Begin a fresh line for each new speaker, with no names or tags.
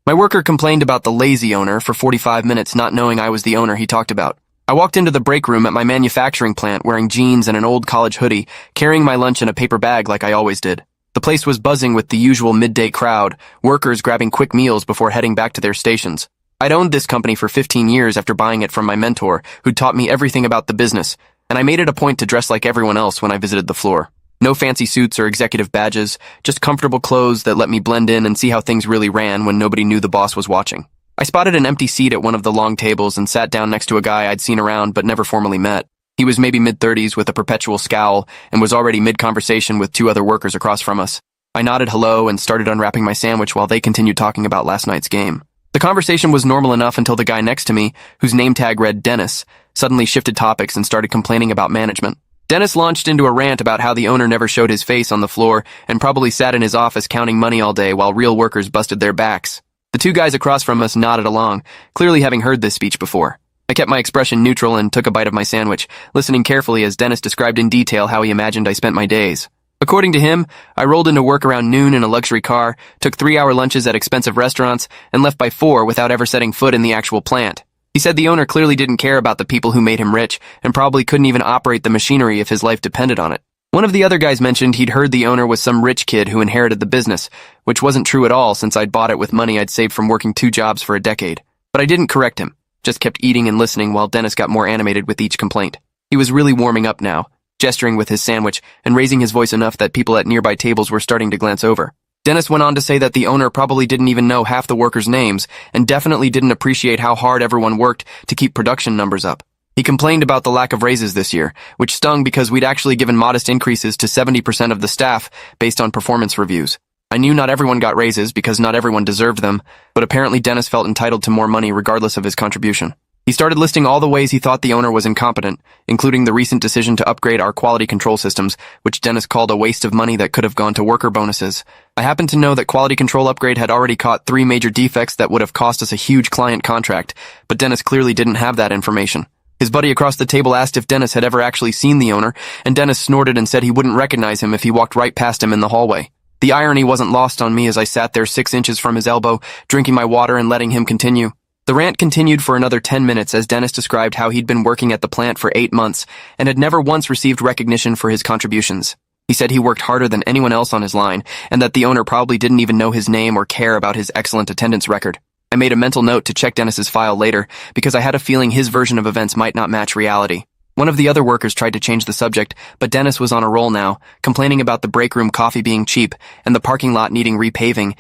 My worker complained about the lazy owner for 45 minutes, not knowing I was the owner he talked about. I walked into the break room at my manufacturing plant wearing jeans and an old college hoodie, carrying my lunch in a paper bag like I always did. The place was buzzing with the usual midday crowd, workers grabbing quick meals before heading back to their stations. I'd owned this company for 15 years after buying it from my mentor, who'd taught me everything about the business, and I made it a point to dress like everyone else when I visited the floor. No fancy suits or executive badges, just comfortable clothes that let me blend in and see how things really ran when nobody knew the boss was watching. I spotted an empty seat at one of the long tables and sat down next to a guy I'd seen around but never formally met. He was maybe mid-30s with a perpetual scowl and was already mid-conversation with two other workers across from us. I nodded hello and started unwrapping my sandwich while they continued talking about last night's game. The conversation was normal enough until the guy next to me, whose name tag read Dennis, suddenly shifted topics and started complaining about management. Dennis launched into a rant about how the owner never showed his face on the floor and probably sat in his office counting money all day while real workers busted their backs. The two guys across from us nodded along, clearly having heard this speech before. I kept my expression neutral and took a bite of my sandwich, listening carefully as Dennis described in detail how he imagined I spent my days. According to him, I rolled into work around noon in a luxury car, took 3-hour lunches at expensive restaurants, and left by 4 without ever setting foot in the actual plant. He said the owner clearly didn't care about the people who made him rich and probably couldn't even operate the machinery if his life depended on it. One of the other guys mentioned he'd heard the owner was some rich kid who inherited the business, which wasn't true at all since I'd bought it with money I'd saved from working 2 jobs for a decade. But I didn't correct him, just kept eating and listening while Dennis got more animated with each complaint. He was really warming up now, gesturing with his sandwich and raising his voice enough that people at nearby tables were starting to glance over. Dennis went on to say that the owner probably didn't even know half the workers' names and definitely didn't appreciate how hard everyone worked to keep production numbers up. He complained about the lack of raises this year, which stung because we'd actually given modest increases to 70% of the staff based on performance reviews. I knew not everyone got raises because not everyone deserved them, but apparently Dennis felt entitled to more money regardless of his contribution. He started listing all the ways he thought the owner was incompetent, including the recent decision to upgrade our quality control systems, which Dennis called a waste of money that could have gone to worker bonuses. I happened to know that quality control upgrade had already caught 3 major defects that would have cost us a huge client contract, but Dennis clearly didn't have that information. His buddy across the table asked if Dennis had ever actually seen the owner, and Dennis snorted and said he wouldn't recognize him if he walked right past him in the hallway. The irony wasn't lost on me as I sat there 6 inches from his elbow, drinking my water and letting him continue. The rant continued for another 10 minutes as Dennis described how he'd been working at the plant for 8 months and had never once received recognition for his contributions. He said he worked harder than anyone else on his line and that the owner probably didn't even know his name or care about his excellent attendance record. I made a mental note to check Dennis's file later because I had a feeling his version of events might not match reality. One of the other workers tried to change the subject, but Dennis was on a roll now, complaining about the break room coffee being cheap and the parking lot needing repaving